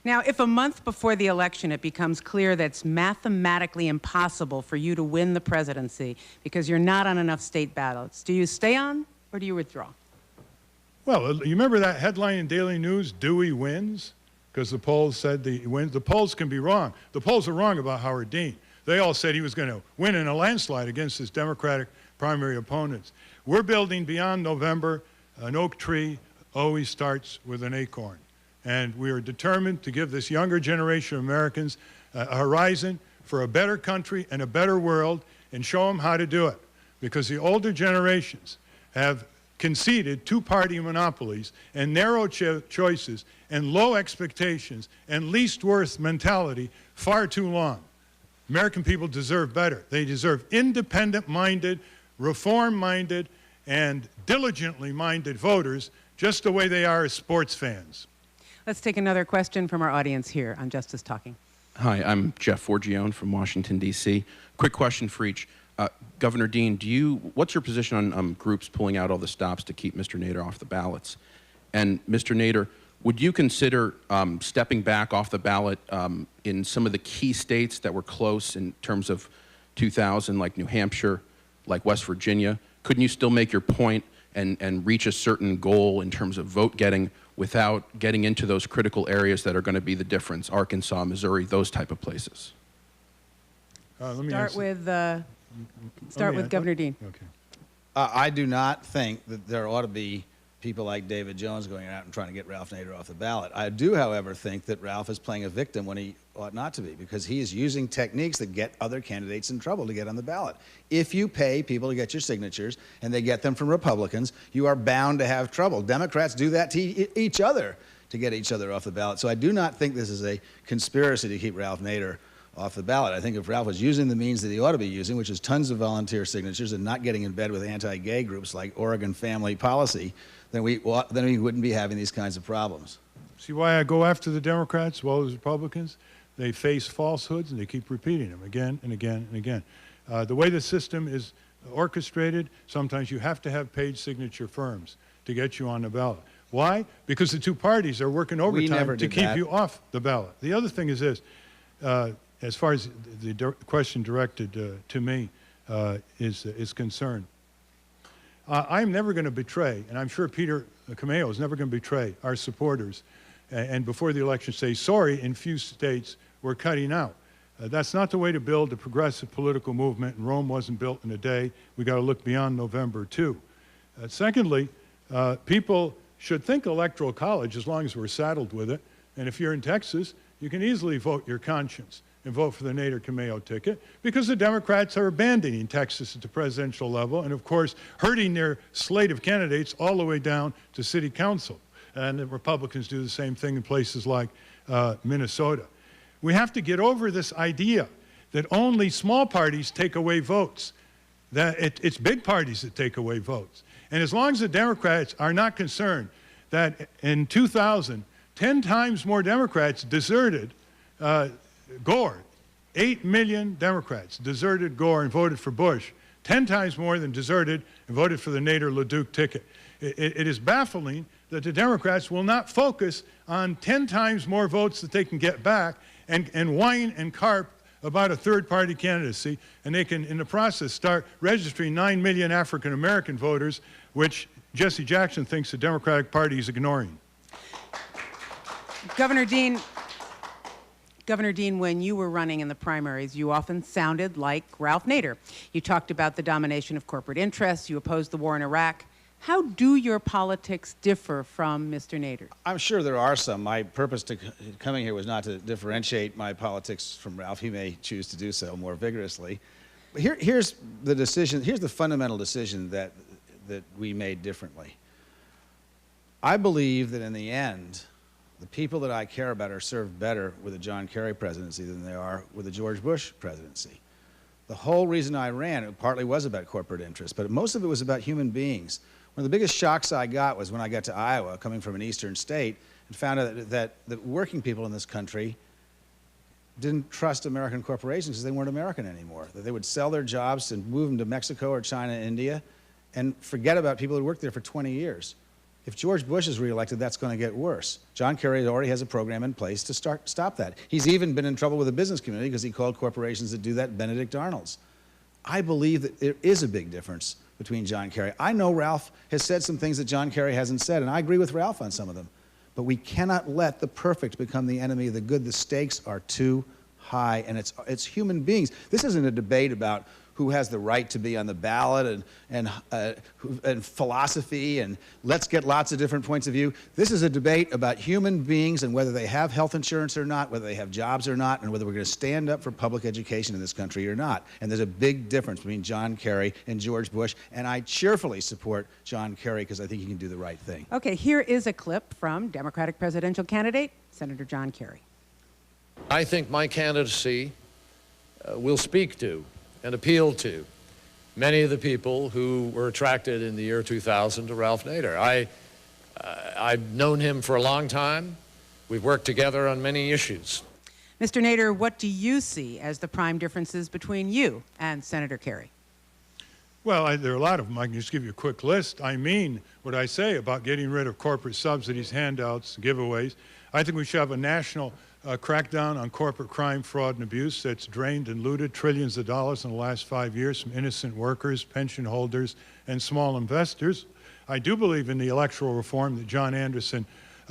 Now, if a month before the election it becomes clear that it's mathematically impossible for you to win the presidency because you're not on enough state ballots, do you stay on or do you withdraw? Well, you remember that headline in Daily News, Dewey wins? Because the polls said he wins. The polls can be wrong. The polls are wrong about Howard Dean. They all said he was going to win in a landslide against his Democratic primary opponents. We're building beyond November. An oak tree always starts with an acorn. And we are determined to give this younger generation of Americans a horizon for a better country and a better world and show them how to do it. Because the older generations have conceded two-party monopolies and narrow choices and low expectations and least worth mentality far too long. American people deserve better. They deserve independent-minded, reform-minded, and diligently minded voters, just the way they are as sports fans. Let's take another question from our audience here on Justice Talking. Hi, I'm Jeff Forgione from Washington, D.C. Quick question for each. Governor Dean, what's your position on groups pulling out all the stops to keep Mr. Nader off the ballots? And Mr. Nader, would you consider stepping back off the ballot in some of the key states that were close in terms of 2000, like New Hampshire, like West Virginia? Couldn't you still make your point and reach a certain goal in terms of vote getting without getting into those critical areas that are going to be the difference, Arkansas, Missouri, those type of places? Start with Governor Dean. Okay. I do not think that there ought to be people like David Jones going out and trying to get Ralph Nader off the ballot. I do, however, think that Ralph is playing a victim when he ought not to be, because he is using techniques that get other candidates in trouble to get on the ballot. If you pay people to get your signatures and they get them from Republicans, you are bound to have trouble. Democrats do that to each other to get each other off the ballot. So I do not think this is a conspiracy to keep Ralph Nader off the ballot. I think if Ralph was using the means that he ought to be using, which is tons of volunteer signatures and not getting in bed with anti-gay groups like Oregon Family Policy, then we wouldn't be having these kinds of problems. See why I go after the Democrats as well as Republicans? They face falsehoods and they keep repeating them again and again and again. The way the system is orchestrated, sometimes you have to have paid signature firms to get you on the ballot. Why? Because the two parties are working overtime to keep you off the ballot. The other thing is this, as far as the question directed to me is concerned, I'm never going to betray, and I'm sure Peter Cameo is never going to betray our supporters, and before the election say, sorry, in few states we're cutting out. That's not the way to build a progressive political movement, and Rome wasn't built in a day. We got to look beyond November, too. Secondly, people should think electoral college as long as we're saddled with it, and if you're in Texas, you can easily vote your conscience and vote for the Nader-Cameo ticket, because the Democrats are abandoning Texas at the presidential level and, of course, hurting their slate of candidates all the way down to city council. And the Republicans do the same thing in places like Minnesota. We have to get over this idea that only small parties take away votes, that it's big parties that take away votes. And as long as the Democrats are not concerned that in 2000, 10 times more Democrats deserted Gore. 8 million Democrats deserted Gore and voted for Bush, 10 times more than deserted and voted for the Nader-LeDuc ticket. It is baffling that the Democrats will not focus on 10 times more votes that they can get back and whine and carp about a third-party candidacy, and they can, in the process, start registering 9 million African-American voters, which Jesse Jackson thinks the Democratic Party is ignoring. Governor Dean, when you were running in the primaries, you often sounded like Ralph Nader. You talked about the domination of corporate interests. You opposed the war in Iraq. How do your politics differ from Mr. Nader? I'm sure there are some. My purpose to coming here was not to differentiate my politics from Ralph. He may choose to do so more vigorously. But here's the decision. Here's the fundamental decision that we made differently. I believe that in the end, the people that I care about are served better with a John Kerry presidency than they are with a George Bush presidency. The whole reason I ran, it partly was about corporate interests, but most of it was about human beings. One of the biggest shocks I got was when I got to Iowa, coming from an eastern state, and found out that working people in this country didn't trust American corporations because they weren't American anymore, that they would sell their jobs and move them to Mexico or China, India, and forget about people who worked there for 20 years. If George Bush is reelected, that's going to get worse. John Kerry already has a program in place to stop that. He's even been in trouble with the business community because he called corporations that do that Benedict Arnolds. I believe that there is a big difference between John Kerry. I know Ralph has said some things that John Kerry hasn't said, and I agree with Ralph on some of them. But we cannot let the perfect become the enemy of the good. The stakes are too high, and it's human beings. This isn't a debate about who has the right to be on the ballot and philosophy and let's get lots of different points of view. This is a debate about human beings and whether they have health insurance or not, whether they have jobs or not, and whether we're going to stand up for public education in this country or not. And there's a big difference between John Kerry and George Bush, and I cheerfully support John Kerry because I think he can do the right thing. Okay, here is a clip from Democratic presidential candidate, Senator John Kerry. I think my candidacy will speak to and appeal to many of the people who were attracted in the year 2000 to Ralph Nader. I've known him for a long time. We've worked together on many issues. Mr. Nader, what do you see as the prime differences between you and Senator Kerry? Well, there are a lot of them. I can just give you a quick list. I mean what I say about getting rid of corporate subsidies, handouts, giveaways. I think we should have a national crackdown on corporate crime, fraud, and abuse that's drained and looted trillions of dollars in the last 5 years from innocent workers, pension holders, and small investors. I do believe in the electoral reform that John Anderson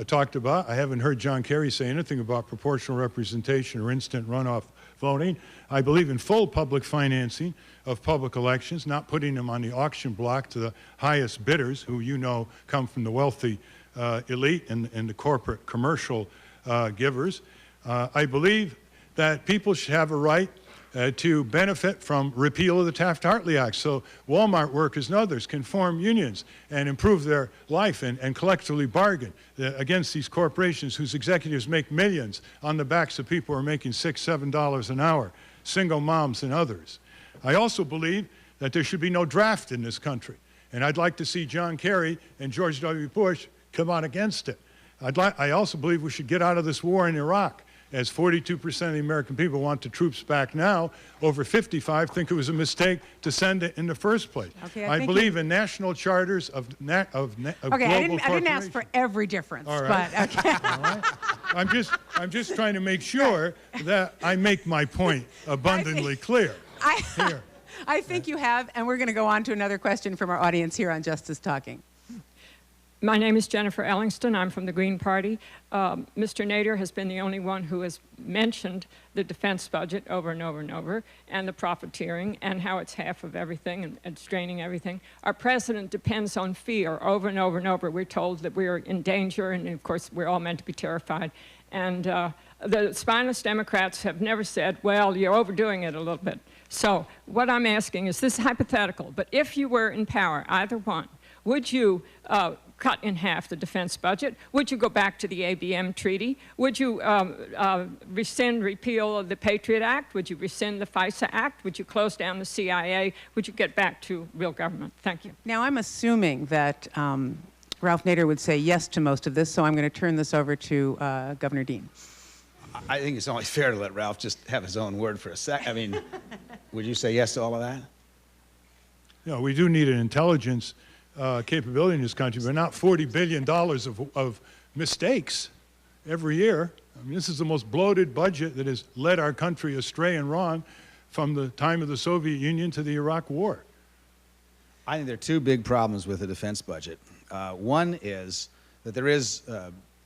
talked about. I haven't heard John Kerry say anything about proportional representation or instant runoff voting. I believe in full public financing of public elections, not putting them on the auction block to the highest bidders, who you know come from the wealthy elite and the corporate commercial givers. I believe that people should have a right to benefit from repeal of the Taft-Hartley Act, so Walmart workers and others can form unions and improve their life and collectively bargain against these corporations whose executives make millions on the backs of people who are making $6, $7 an hour, single moms and others. I also believe that there should be no draft in this country, and I'd like to see John Kerry and George W. Bush come out against it. I also believe we should get out of this war in Iraq, as 42% of the American people want the troops back now. Over 55 think it was a mistake to send it in the first place. Okay, I believe in national charters of global corporations. I didn't ask for every difference, all right. but okay. All right. I'm just trying to make sure that I make my point abundantly clear. I think you have, and we're going to go on to another question from our audience here on Justice Talking. My name is Jennifer Ellingston. I'm from the Green Party. Mr. Nader has been the only one who has mentioned the defense budget over and over and over, and the profiteering, and how it's half of everything and straining everything. Our president depends on fear over and over and over. We're told that we're in danger, and of course we're all meant to be terrified. And the spineless Democrats have never said, well, you're overdoing it a little bit. So what I'm asking is, this is hypothetical, but if you were in power, either one, would you cut in half the defense budget? Would you go back to the ABM treaty? Would you rescind repeal of the Patriot Act? Would you rescind the FISA Act? Would you close down the CIA? Would you get back to real government? Thank you. Now, I'm assuming that Ralph Nader would say yes to most of this, so I'm going to turn this over to Governor Dean. I think it's only fair to let Ralph just have his own word for a sec. I mean, would you say yes to all of that? No, we do need an intelligence capability in this country, but not $40 billion of mistakes every year. I mean, this is the most bloated budget that has led our country astray and wrong from the time of the Soviet Union to the Iraq War. I think there are two big problems with the defense budget. One is that there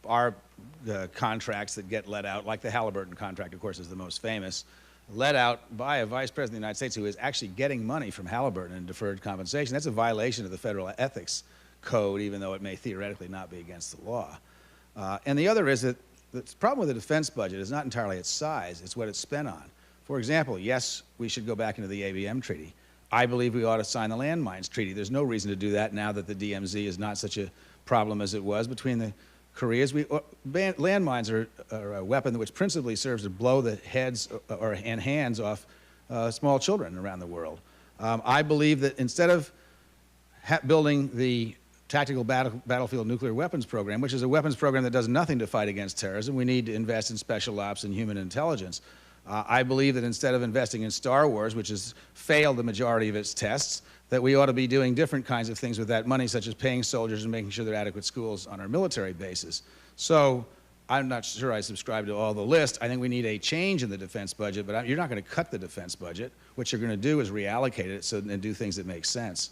are contracts that get let out, like the Halliburton contract, of course, is the most famous, let out by a vice president of the United States who is actually getting money from Halliburton in deferred compensation. That's a violation of the federal ethics code, even though it may theoretically not be against the law. And the other is that the problem with the defense budget is not entirely its size, it's what it's spent on. For example, yes, we should go back into the ABM treaty. I believe we ought to sign the landmines treaty. There's no reason to do that now that the DMZ is not such a problem as it was between the Koreas. Landmines are a weapon which principally serves to blow the heads and hands off small children around the world. I believe that instead of building the Tactical Battlefield Nuclear Weapons Program, which is a weapons program that does nothing to fight against terrorism, we need to invest in special ops and human intelligence. I believe that instead of investing in Star Wars, which has failed the majority of its tests, that we ought to be doing different kinds of things with that money, such as paying soldiers and making sure there are adequate schools on our military bases. So I'm not sure I subscribe to all the list. I think we need a change in the defense budget, but you're not going to cut the defense budget. What you're going to do is reallocate it and do things that make sense.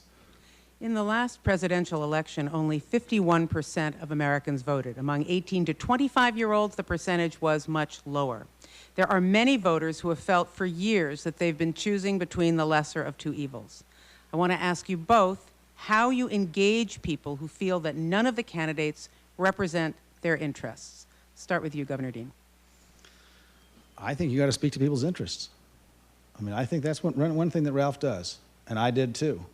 In the last presidential election, only 51% of Americans voted. Among 18 to 25-year-olds, the percentage was much lower. There are many voters who have felt for years that they've been choosing between the lesser of two evils. I want to ask you both how you engage people who feel that none of the candidates represent their interests. Start with you, Governor Dean. I think you got to speak to people's interests. I mean, I think that's one thing that Ralph does, and I did too.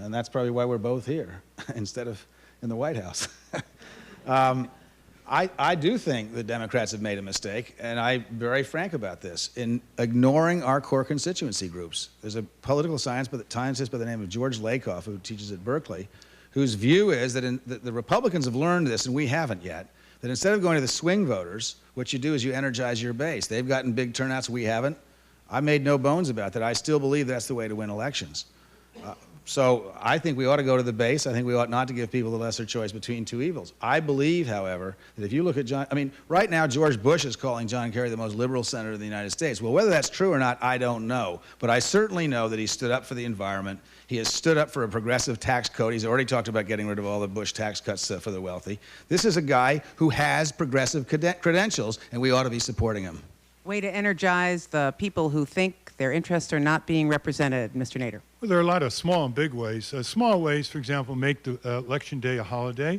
And that's probably why we're both here instead of in the White House. I do think the Democrats have made a mistake, and I'm very frank about this, in ignoring our core constituency groups. There's a political scientist by the name of George Lakoff, who teaches at Berkeley, whose view is that the Republicans have learned this, and we haven't yet, that instead of going to the swing voters, what you do is you energize your base. They've gotten big turnouts, we haven't. I made no bones about that. I still believe that's the way to win elections. So I think we ought to go to the base. I think we ought not to give people the lesser choice between two evils. I believe, however, that if you look at right now George Bush is calling John Kerry the most liberal senator in the United States. Well, whether that's true or not, I don't know. But I certainly know that he stood up for the environment. He has stood up for a progressive tax code. He's already talked about getting rid of all the Bush tax cuts for the wealthy. This is a guy who has progressive credentials, and we ought to be supporting him. Way to energize the people who think their interests are not being represented, Mr. Nader. Well, there are a lot of small and big ways. Small ways, for example, make the election day a holiday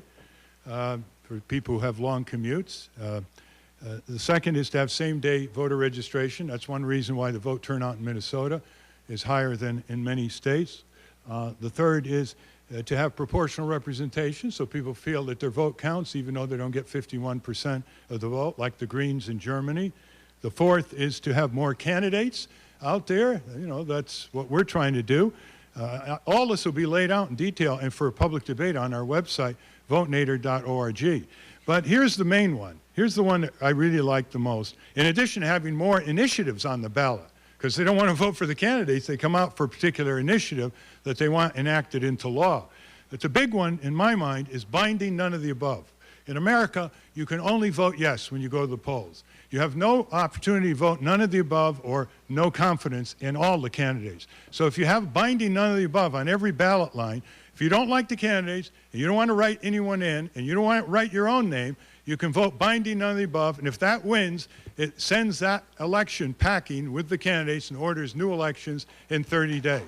for people who have long commutes. The second is to have same-day voter registration. That's one reason why the vote turnout in Minnesota is higher than in many states. The third is to have proportional representation, so people feel that their vote counts even though they don't get 51% of the vote, like the Greens in Germany. The fourth is to have more candidates out there. You know, that's what we're trying to do. All this will be laid out in detail and for public debate on our website, votenader.org. But here's the main one. Here's the one that I really like the most. In addition to having more initiatives on the ballot, because they don't want to vote for the candidates, they come out for a particular initiative that they want enacted into law. But the big one, in my mind, is binding none of the above. In America, you can only vote yes when you go to the polls. You have no opportunity to vote none of the above or no confidence in all the candidates. So if you have binding none of the above on every ballot line, if you don't like the candidates and you don't want to write anyone in and you don't want to write your own name, you can vote binding none of the above, and if that wins, it sends that election packing with the candidates and orders new elections in 30 days.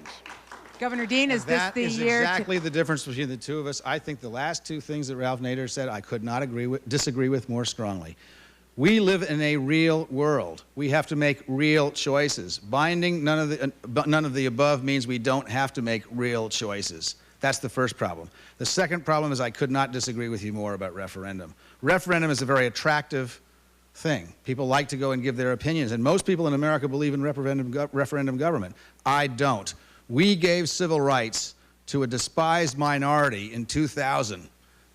Governor Dean, is this the year? That is exactly the difference between the two of us. I think the last two things that Ralph Nader said, I could not disagree with more strongly. We live in a real world. We have to make real choices. Binding none of the above means we don't have to make real choices. That's the first problem. The second problem is I could not disagree with you more about referendum. Referendum is a very attractive thing. People like to go and give their opinions, and most people in America believe in referendum government. I don't. We gave civil rights to a despised minority in 2000.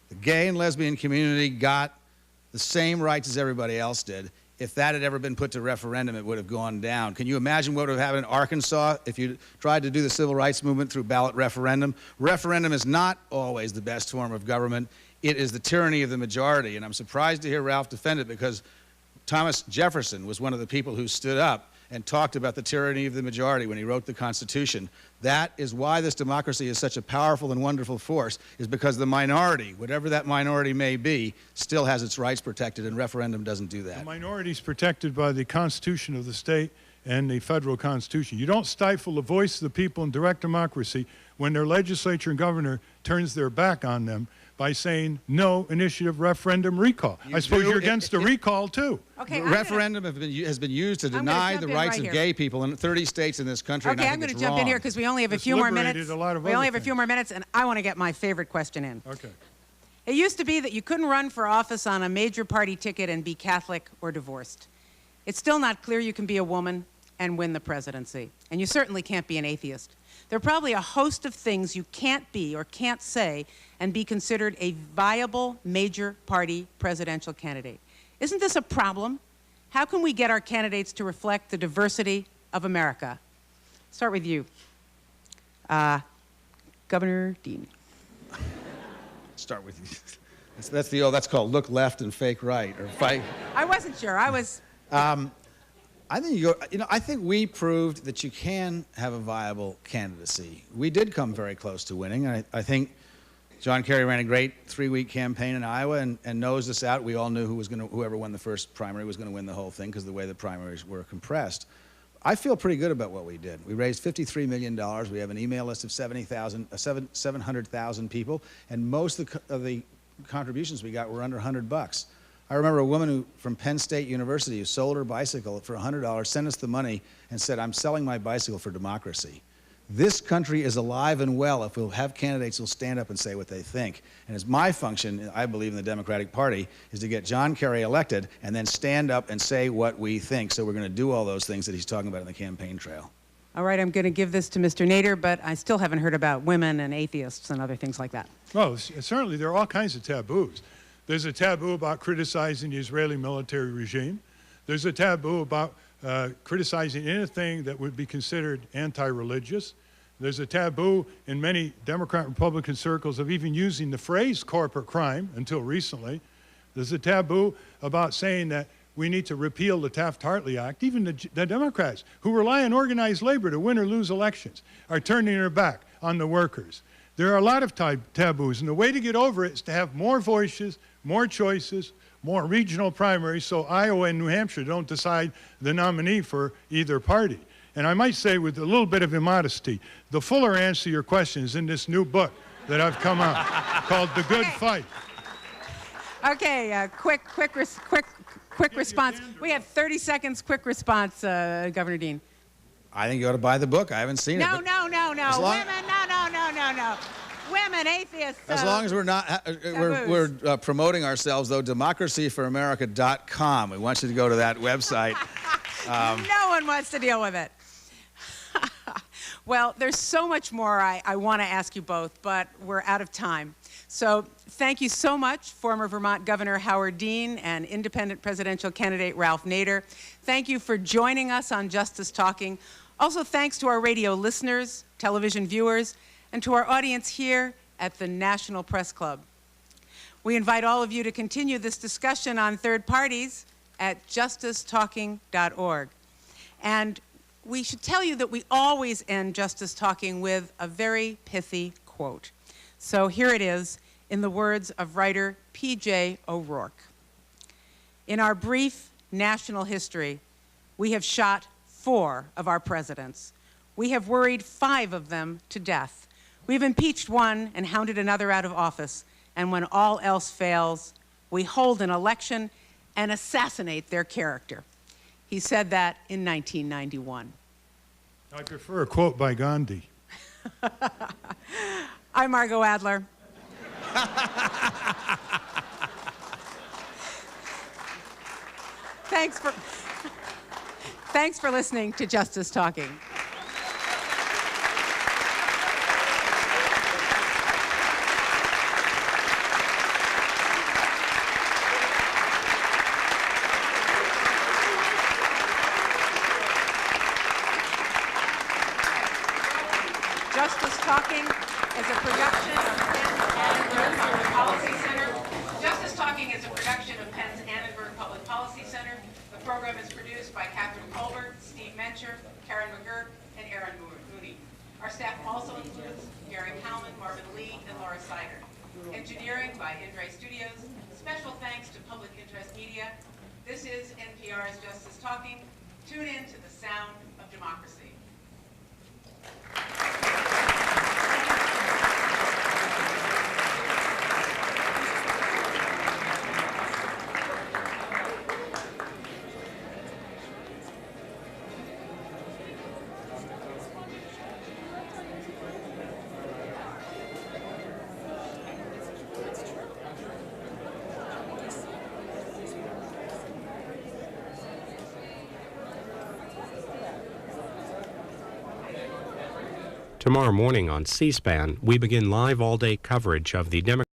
The gay and lesbian community got the same rights as everybody else did. If that had ever been put to referendum, it would have gone down. Can you imagine what would have happened in Arkansas if you tried to do the civil rights movement through ballot referendum? Referendum is not always the best form of government. It is the tyranny of the majority, and I'm surprised to hear Ralph defend it because Thomas Jefferson was one of the people who stood up and talked about the tyranny of the majority when he wrote the Constitution. That is why this democracy is such a powerful and wonderful force, is because the minority, whatever that minority may be, still has its rights protected, and referendum doesn't do that. The minority is protected by the Constitution of the state and the federal Constitution. You don't stifle the voice of the people in direct democracy when their legislature and governor turns their back on them by saying no initiative, referendum, recall. I suppose you're against a recall too. Okay, referendum has been used to deny the rights of gay people in 30 states in this country. Okay, I'm going to jump in here because we only have a few more minutes. We only have a few more minutes, and I want to get my favorite question in. Okay. It used to be that you couldn't run for office on a major party ticket and be Catholic or divorced. It's still not clear you can be a woman and win the presidency, and you certainly can't be an atheist. There are probably a host of things you can't be or can't say and be considered a viable major party presidential candidate. Isn't this a problem? How can we get our candidates to reflect the diversity of America? Start with you. Governor Dean. Start with you. That's called look left and fake right, or fight. I wasn't sure. I was. I think I think we proved that you can have a viable candidacy. We did come very close to winning. I think John Kerry ran a great 3-week campaign in Iowa and nosed us out. We all knew whoever won the first primary was going to win the whole thing because of the way the primaries were compressed. I feel pretty good about what we did. We raised $53 million. We have an email list of 700,000 people, and most of the contributions we got were under $100. I remember a woman from Penn State University who sold her bicycle for $100, sent us the money, and said, "I'm selling my bicycle for democracy." This country is alive and well if we'll have candidates who'll stand up and say what they think. And it's my function, I believe in the Democratic Party, is to get John Kerry elected and then stand up and say what we think. So we're going to do all those things that he's talking about in the campaign trail. All right, I'm going to give this to Mr. Nader, but I still haven't heard about women and atheists and other things like that. Well, certainly there are all kinds of taboos. There's a taboo about criticizing the Israeli military regime. There's a taboo about criticizing anything that would be considered anti-religious. There's a taboo in many Democrat Republican circles of even using the phrase corporate crime until recently. There's a taboo about saying that we need to repeal the Taft-Hartley Act. Even the Democrats, who rely on organized labor to win or lose elections, are turning their back on the workers. There are a lot of taboos, and the way to get over it is to have more voices, more choices, more regional primaries, so Iowa and New Hampshire don't decide the nominee for either party. And I might say, with a little bit of immodesty, the fuller answer to your question is in this new book that I've come out called The Good Fight. Okay, quick response. We have 30 seconds, quick response, Governor Dean. I think you ought to buy the book. I haven't seen it. No. Women, no. Women, atheists. As long as we're not, we're promoting ourselves, though, democracyforamerica.com. We want you to go to that website. No one wants to deal with it. Well, there's so much more I want to ask you both, but we're out of time. So thank you so much, former Vermont Governor Howard Dean and independent presidential candidate Ralph Nader. Thank you for joining us on Justice Talking. Also, thanks to our radio listeners, television viewers, and to our audience here at the National Press Club. We invite all of you to continue this discussion on third parties at justicetalking.org. And we should tell you that we always end Justice Talking with a very pithy quote. So here it is in the words of writer P.J. O'Rourke. In our brief national history, we have shot 4 of our presidents. We have worried 5 of them to death. We've impeached one and hounded another out of office. And when all else fails, we hold an election and assassinate their character. He said that in 1991. I prefer a quote by Gandhi. I'm Margot Adler. Thanks for listening to Justice Talking. Justice Talking is a production of Penn's Annenberg Public Policy Center. Justice Talking is a production of Penn's Annenberg Public Policy Center. The program is produced by Catherine Colbert, Steve Mencher, Karen McGurk, and Aaron Mooney. Our staff also includes Gary Howman, Marvin Lee, and Laura Sider. Engineering by Indre Studios. Special thanks to Public Interest Media. This is NPR's Justice Talking. Tune in to the sound of democracy. Tomorrow morning on C-SPAN, we begin live all-day coverage of the Democratic